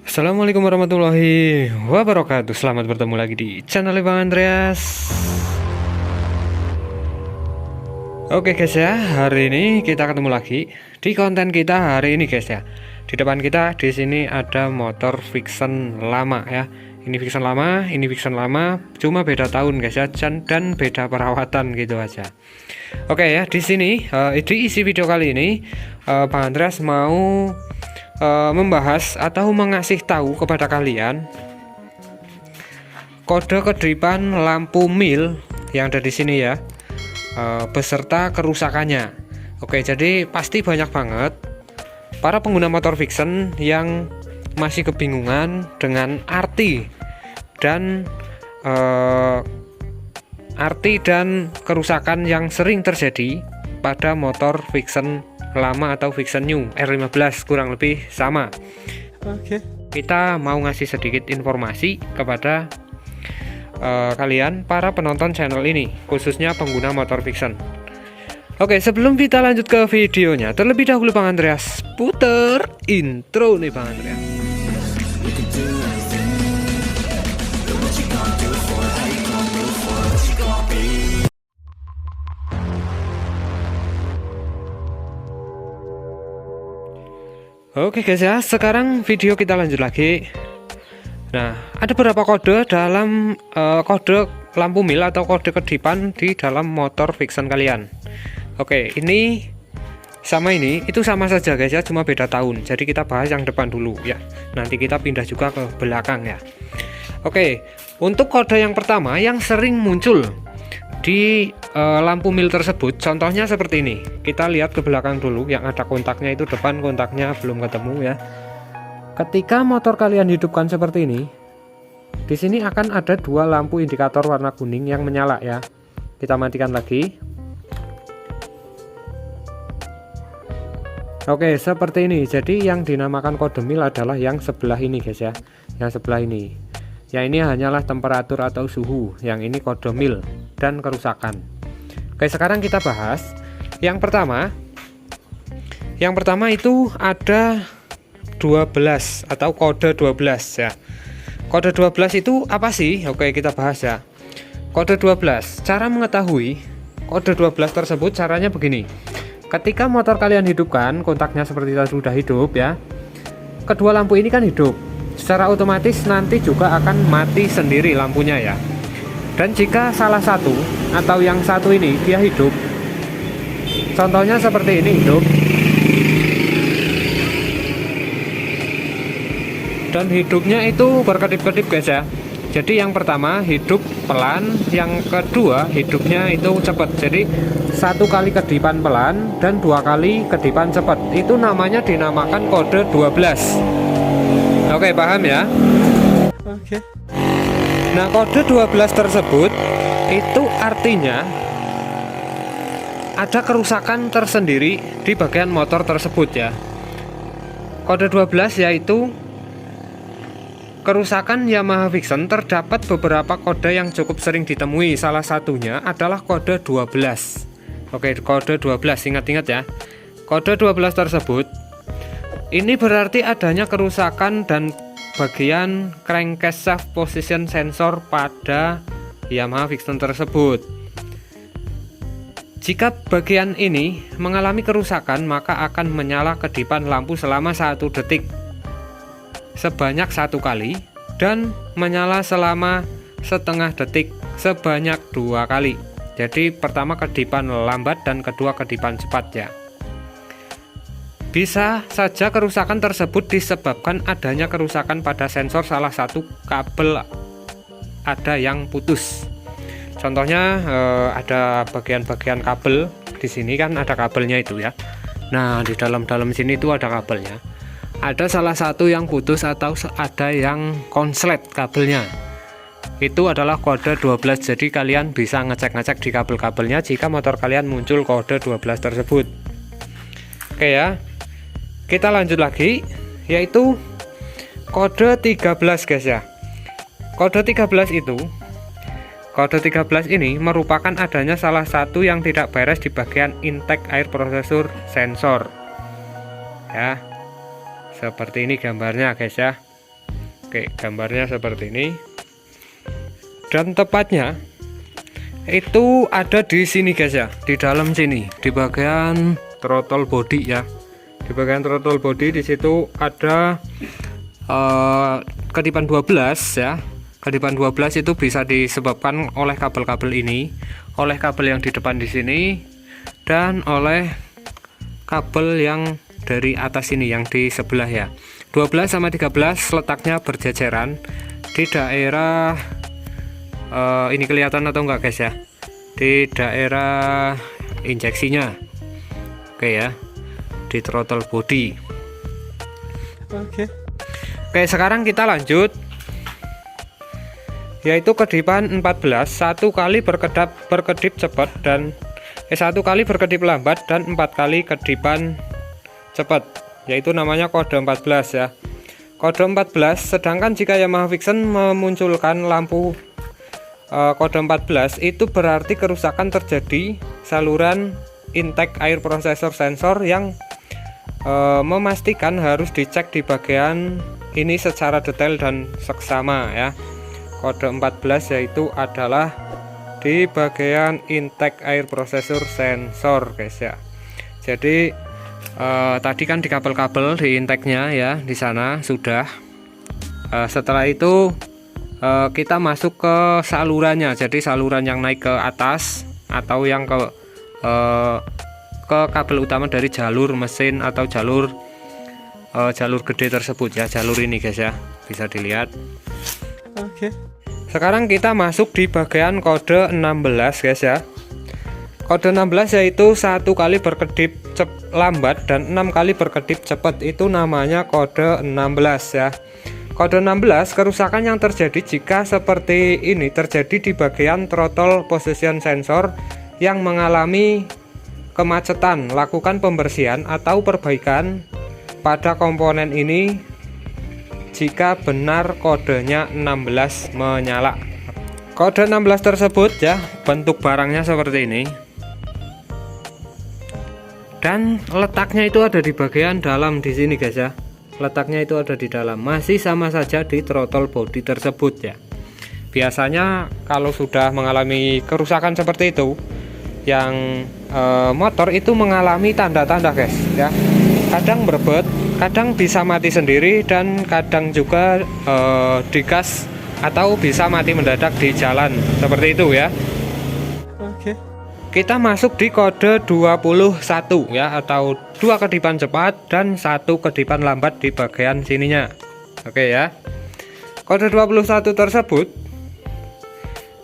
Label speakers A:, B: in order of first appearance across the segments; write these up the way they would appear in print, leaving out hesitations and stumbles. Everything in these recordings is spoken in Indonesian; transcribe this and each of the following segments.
A: Assalamualaikum warahmatullahi wabarakatuh. Selamat bertemu lagi di channel Bang Andreas. Oke guys ya, hari ini kita ketemu lagi di konten kita hari ini guys ya. Di depan kita di sini ada motor Vixen lama ya. Ini Vixen lama, ini Vixen lama, cuma beda tahun guys ya, dan beda perawatan gitu aja. Oke ya, di sini di isi video kali ini Bang Andreas mau membahas atau mengasih tahu kepada kalian kode kedripan lampu mil yang ada di sini ya, beserta kerusakannya. Oke, jadi pasti banyak banget para pengguna motor Vixen yang masih kebingungan dengan arti dan kerusakan yang sering terjadi pada motor Vixen lama atau Vixen New R15, kurang lebih sama. Oke, kita mau ngasih sedikit informasi kepada kalian para penonton channel ini, khususnya pengguna motor Vixen. Oke, sebelum kita lanjut ke videonya, terlebih dahulu Bang Andreas puter intro nih Bang Andreas. Oke guys ya, sekarang video kita lanjut lagi. Nah, ada beberapa kode dalam kode lampu mil atau kode kedipan di dalam motor Vixen kalian. Oke, ini sama ini, itu sama saja guys ya, cuma beda tahun. Jadi kita bahas yang depan dulu ya. Nanti kita pindah juga ke belakang ya. Oke, untuk kode yang pertama yang sering muncul di lampu mil tersebut, contohnya seperti ini. Kita lihat ke belakang dulu, yang ada kontaknya itu depan, kontaknya belum ketemu ya. Ketika motor kalian hidupkan seperti ini, di sini akan ada dua lampu indikator warna kuning yang menyala ya. Kita matikan lagi. Oke, seperti ini. Jadi yang dinamakan kode mil adalah yang sebelah ini guys ya, yang sebelah ini. Yang ini hanyalah temperatur atau suhu, yang ini kode mil dan kerusakan. Oke, sekarang kita bahas yang pertama. Yang pertama itu ada 12 atau kode 12 ya. Kode 12 itu apa sih? Oke, kita bahas ya. Kode 12, cara mengetahui kode 12 tersebut caranya begini. Ketika motor kalian hidupkan, kontaknya seperti tadi sudah hidup ya. Kedua lampu ini kan hidup. Secara otomatis nanti juga akan mati sendiri lampunya ya. Dan jika salah satu atau yang satu ini dia hidup, contohnya seperti ini hidup, dan hidupnya itu berkedip-kedip guys ya. Jadi yang pertama hidup pelan, yang kedua hidupnya itu cepat. Jadi satu kali kedipan pelan dan dua kali kedipan cepat, itu namanya dinamakan kode 12. Oke, paham ya? Oke. Nah, kode 12 tersebut itu artinya ada kerusakan tersendiri di bagian motor tersebut ya. Kode 12 yaitu kerusakan Yamaha Vixen. Terdapat beberapa kode yang cukup sering ditemui. Salah satunya adalah kode 12. Oke, kode 12, ingat-ingat ya. Kode 12 tersebut ini berarti adanya kerusakan dan bagian crankcase shaft position sensor pada Yamaha Vixen tersebut. Jika bagian ini mengalami kerusakan, maka akan menyala kedipan lampu selama 1 detik sebanyak 1 kali, dan menyala selama setengah detik sebanyak 2 kali. Jadi pertama kedipan lambat dan kedua kedipan cepat ya. Bisa saja kerusakan tersebut disebabkan adanya kerusakan pada sensor salah satu kabel, ada yang putus. Contohnya ada bagian-bagian kabel di sini kan ada kabelnya itu ya. Nah, di dalam sini itu ada kabelnya. Ada salah satu yang putus atau ada yang konslet kabelnya. Itu adalah kode 12. Jadi kalian bisa ngecek-ngecek di kabel-kabelnya jika motor kalian muncul kode 12 tersebut. Oke ya. Kita lanjut lagi, yaitu kode 13 guys ya. Kode 13 ini merupakan adanya salah satu yang tidak beres di bagian intake air prosesor sensor ya. Seperti ini gambarnya guys ya. Oke, gambarnya seperti ini. Dan tepatnya itu ada di sini guys ya, di dalam sini, di bagian throttle body ya. Di bagian throttle body di situ ada kedipan 12 ya. Kedipan 12 itu bisa disebabkan oleh kabel-kabel ini, oleh kabel yang di depan di sini, dan oleh kabel yang dari atas ini yang di sebelah ya. 12 sama 13 letaknya berjajaran di daerah ini kelihatan atau enggak guys ya, di daerah injeksinya. Oke ya, di throttle body. Oke, sekarang kita lanjut, yaitu kedipan 14, satu kali berkedip cepat dan satu kali berkedip lambat dan 4 kali kedipan cepat, yaitu namanya kode 14 ya. Kode 14. Sedangkan jika Yamaha Vixion memunculkan lampu kode 14, itu berarti kerusakan terjadi saluran intake air processor sensor yang memastikan harus dicek di bagian ini secara detail dan seksama ya. Kode 14 yaitu adalah di bagian intake air processor sensor guys ya. Jadi tadi kan di kabel-kabel di intake-nya ya, di sana sudah. Setelah itu kita masuk ke salurannya. Jadi saluran yang naik ke atas atau yang ke kabel utama dari jalur mesin atau jalur gede tersebut ya. Jalur ini guys ya, bisa dilihat. Oke. Sekarang kita masuk di bagian kode 16 guys ya. Kode 16 yaitu satu kali berkedip lambat dan 6 kali berkedip cepat, itu namanya kode 16 ya. Kode 16, kerusakan yang terjadi jika seperti ini terjadi di bagian throttle position sensor yang mengalami kemacetan. Lakukan pembersihan atau perbaikan pada komponen ini jika benar kodenya 16 menyala. Kode 16 tersebut ya, bentuk barangnya seperti ini. Dan letaknya itu ada di bagian dalam di sini guys ya. Letaknya itu ada di dalam, masih sama saja di throttle body tersebut ya. Biasanya kalau sudah mengalami kerusakan seperti itu, yang motor itu mengalami tanda-tanda guys ya. Kadang berbet, kadang bisa mati sendiri, dan kadang juga digas atau bisa mati mendadak di jalan seperti itu ya. Oke. Kita masuk di kode 21 ya, atau 2 kedipan cepat dan 1 kedipan lambat di bagian sininya. Oke ya. Kode 21 tersebut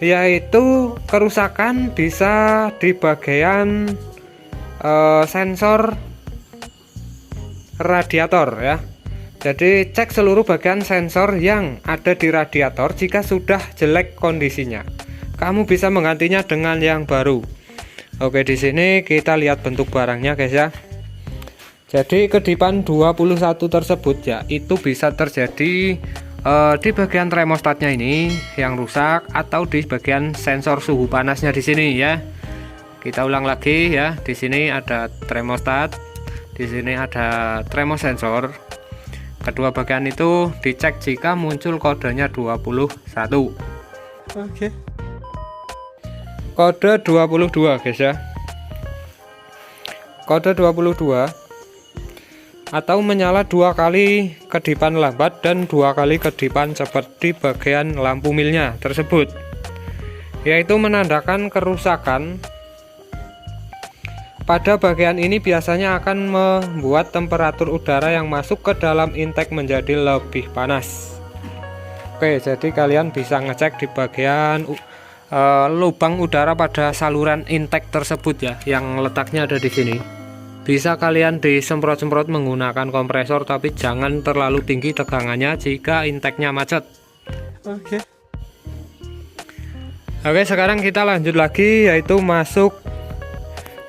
A: yaitu kerusakan bisa di bagian sensor radiator ya. Jadi cek seluruh bagian sensor yang ada di radiator. Jika sudah jelek kondisinya, kamu bisa menggantinya dengan yang baru. Oke, di sini kita lihat bentuk barangnya guys ya. Jadi kedipan 21 tersebut ya, itu bisa terjadi di bagian termostatnya ini yang rusak, atau di bagian sensor suhu panasnya di sini ya. Kita ulang lagi ya. Di sini ada termostat, di sini ada termosensor. Kedua bagian itu dicek jika muncul kodenya 21. Oke. Kode 22 guys ya. Kode 22 atau menyala 2 kali kedipan lambat dan 2 kali kedipan cepat di bagian lampu milnya tersebut, yaitu menandakan kerusakan pada bagian ini. Biasanya akan membuat temperatur udara yang masuk ke dalam intake menjadi lebih panas. Oke, jadi kalian bisa ngecek di bagian lubang udara pada saluran intake tersebut ya, yang letaknya ada di sini. Bisa kalian disemprot-semprot menggunakan kompresor, tapi jangan terlalu tinggi tegangannya jika intake-nya macet. Oke, sekarang kita lanjut lagi, yaitu masuk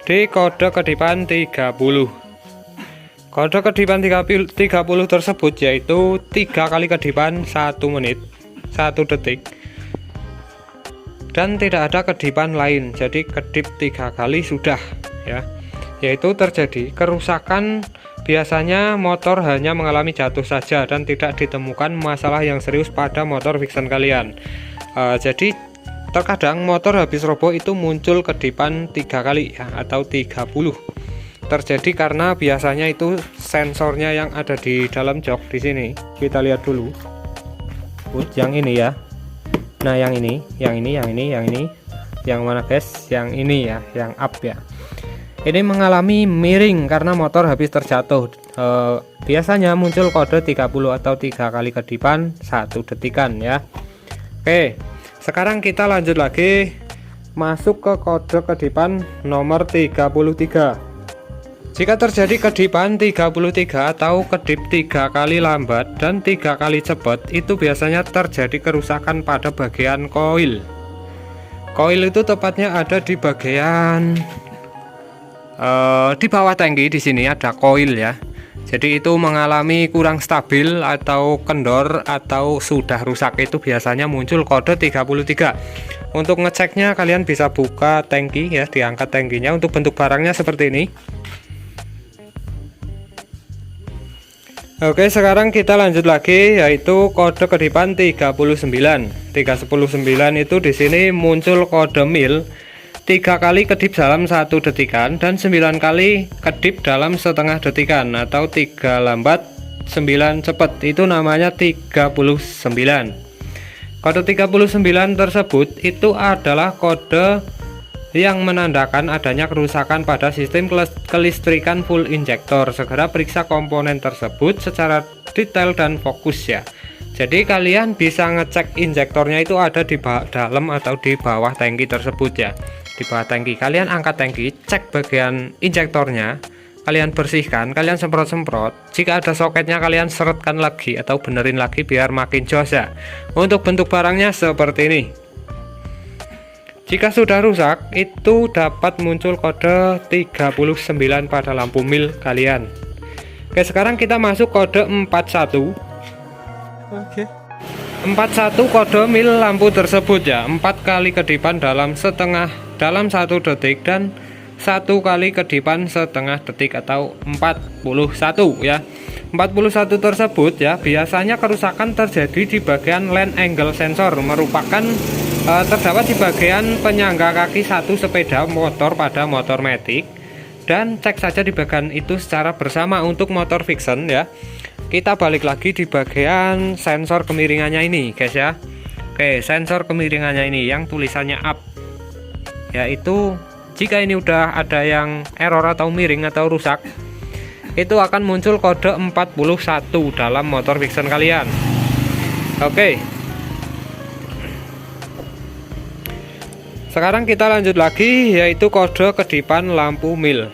A: di kode kedipan 30. Kode kedipan 30 tersebut yaitu 3 kali kedipan 1 menit 1 detik, dan tidak ada kedipan lain. Jadi kedip 3 kali sudah ya. Yaitu terjadi kerusakan biasanya motor hanya mengalami jatuh saja dan tidak ditemukan masalah yang serius pada motor Vixen kalian. Jadi terkadang motor habis roboh itu muncul kedipan 3 kali ya, atau 30. Terjadi karena biasanya itu sensornya yang ada di dalam jok di sini. Kita lihat dulu. Yang ini ya. Nah, yang ini, yang mana guys? Yang ini ya, yang up ya. Ini mengalami miring karena motor habis terjatuh. Biasanya muncul kode 30 atau 3 kali kedipan 1 detikan ya. Oke, sekarang kita lanjut lagi masuk ke kode kedipan nomor 33. Jika terjadi kedipan 33 atau kedip 3 kali lambat dan 3 kali cepat, itu biasanya terjadi kerusakan pada bagian koil. Koil itu tepatnya ada di bagian di bawah tangki. Di sini ada koil ya. Jadi itu mengalami kurang stabil atau kendor atau sudah rusak, itu biasanya muncul kode 33. Untuk ngeceknya kalian bisa buka tangki ya, diangkat tangkinya. Untuk bentuk barangnya seperti ini. Oke, sekarang kita lanjut lagi, yaitu kode kedipan 39. 319 itu di sini muncul kode mil 3 kali kedip dalam 1 detikan dan 9 kali kedip dalam setengah detikan, atau 3 lambat 9 cepat, itu namanya 39. Kode 39 tersebut itu adalah kode yang menandakan adanya kerusakan pada sistem kelistrikan full injektor. Segera periksa komponen tersebut secara detail dan fokus ya. Jadi kalian bisa ngecek injektornya itu ada di dalam atau di bawah tangki tersebut ya. Di bawah tangki kalian angkat tangki, cek bagian injektornya, kalian bersihkan, kalian semprot-semprot. Jika ada soketnya kalian seretkan lagi atau benerin lagi biar makin jos ya. Untuk bentuk barangnya seperti ini. Jika sudah rusak, itu dapat muncul kode 39 pada lampu mil kalian. Oke, sekarang kita masuk kode 41. Oke. 41 kode mil lampu tersebut ya. 4 kali kedipan dalam 1 detik dan 1 kali kedipan setengah detik, atau 41 ya. 41 tersebut ya, biasanya kerusakan terjadi di bagian land angle sensor, merupakan terdapat di bagian penyangga kaki satu sepeda motor pada motor matic. Dan cek saja di bagian itu secara bersama untuk motor Vixen ya. Kita balik lagi di bagian sensor kemiringannya ini guys ya. Oke, sensor kemiringannya ini yang tulisannya up, yaitu jika ini udah ada yang error atau miring atau rusak, itu akan muncul kode 41 dalam motor Vixen kalian. Oke, sekarang kita lanjut lagi, yaitu kode kedipan lampu mil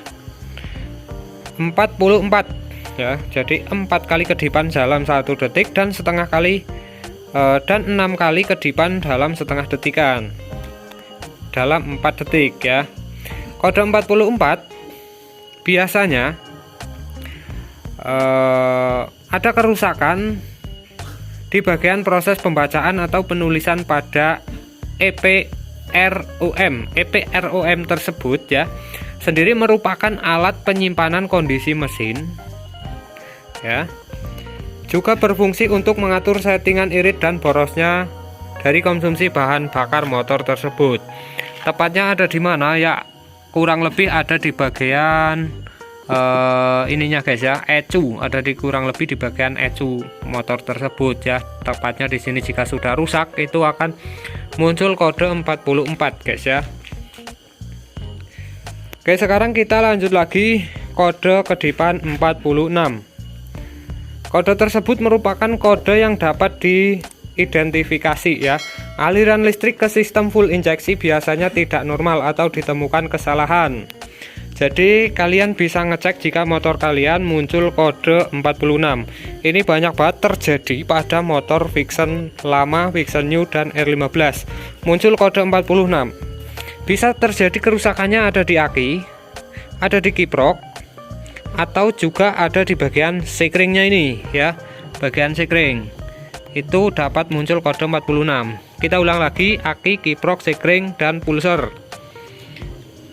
A: 44 ya. Jadi 4 kali kedipan dalam 1 detik dan setengah kali dan 6 kali kedipan dalam setengah detikan dalam 4 detik ya. Kode 44 biasanya ada kerusakan di bagian proses pembacaan atau penulisan pada EPROM. EPROM tersebut ya sendiri merupakan alat penyimpanan kondisi mesin ya. Juga berfungsi untuk mengatur settingan irit dan borosnya dari konsumsi bahan bakar motor tersebut. Tepatnya ada di mana ya? Kurang lebih ada di bagian ininya guys ya, ECU, ada di kurang lebih di bagian ECU motor tersebut ya. Tepatnya di sini jika sudah rusak itu akan muncul kode 44 guys ya. Oke, sekarang kita lanjut lagi kode kedipan 46. Kode tersebut merupakan kode yang dapat diidentifikasi ya. Aliran listrik ke sistem full injeksi biasanya tidak normal atau ditemukan kesalahan. Jadi kalian bisa ngecek jika motor kalian muncul kode 46. Ini banyak banget terjadi pada motor Vixen lama, Vixen New dan R15. Muncul kode 46. Bisa terjadi kerusakannya ada di aki, ada di kiprok, atau juga ada di bagian sekringnya ini ya. Bagian sekring itu dapat muncul kode 46. Kita ulang lagi, aki, kiprok, sekring, dan pulser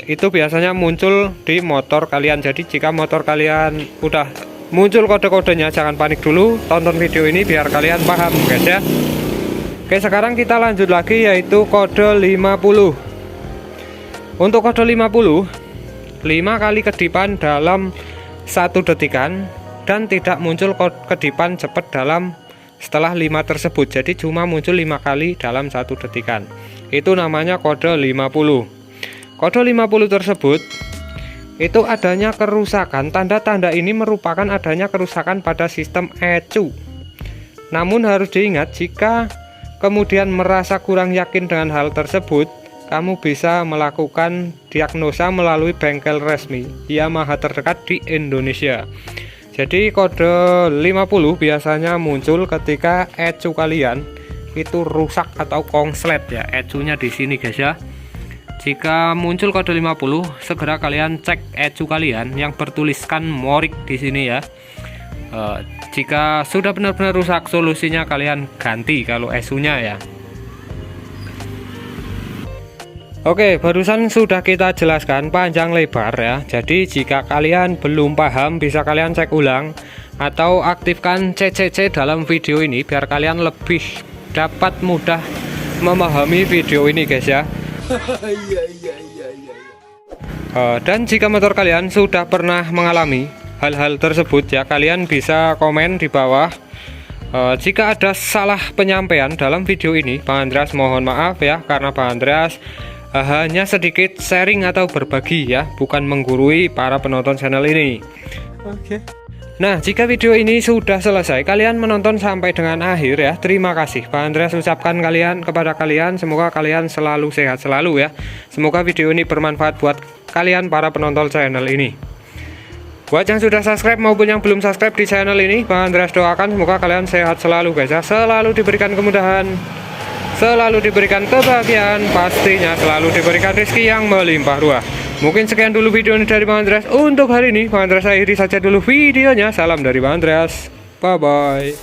A: itu biasanya muncul di motor kalian. Jadi jika motor kalian udah muncul kode-kodenya, jangan panik dulu, tonton video ini biar kalian paham guys ya. Oke, sekarang kita lanjut lagi yaitu kode 50. Untuk kode 50, 5 kali kedipan dalam 1 detikan dan tidak muncul kedipan cepat dalam setelah 5 tersebut. Jadi cuma muncul 5 kali dalam 1 detikan. Itu namanya kode 50. Kode 50 tersebut itu adanya kerusakan. Tanda-tanda ini merupakan adanya kerusakan pada sistem ECU. Namun harus diingat, jika kemudian merasa kurang yakin dengan hal tersebut, kamu bisa melakukan diagnosa melalui bengkel resmi Yamaha terdekat di Indonesia. Jadi kode 50 biasanya muncul ketika ECU kalian itu rusak atau kongslet ya. ECU-nya di sini guys ya. Jika muncul kode 50, segera kalian cek ECU kalian yang bertuliskan Morik di sini ya. Jika sudah benar-benar rusak, solusinya kalian ganti kalau ECU-nya ya. Oke, barusan sudah kita jelaskan panjang lebar ya. Jadi jika kalian belum paham, bisa kalian cek ulang atau aktifkan CCC dalam video ini biar kalian lebih dapat mudah memahami video ini guys ya. Dan jika motor kalian sudah pernah mengalami hal-hal tersebut ya, kalian bisa komen di bawah. Jika ada salah penyampaian dalam video ini, Bang Andreas mohon maaf ya, karena Bang Andreas hanya sedikit sharing atau berbagi ya, bukan menggurui para penonton channel ini. Oke. Nah, jika video ini sudah selesai, kalian menonton sampai dengan akhir ya. Terima kasih. Pak Andreas ucapkan kepada kalian, semoga kalian selalu sehat selalu ya. Semoga video ini bermanfaat buat kalian para penonton channel ini. Buat yang sudah subscribe maupun yang belum subscribe di channel ini, Pak Andreas doakan semoga kalian sehat selalu guys ya. Selalu diberikan kemudahan, selalu diberikan kebahagiaan, pastinya selalu diberikan rezeki yang melimpah ruah. Mungkin sekian dulu video ini dari Bang Andreas untuk hari ini. Bang Andreas akhiri saja dulu videonya. Salam dari Bang Andreas. Bye bye.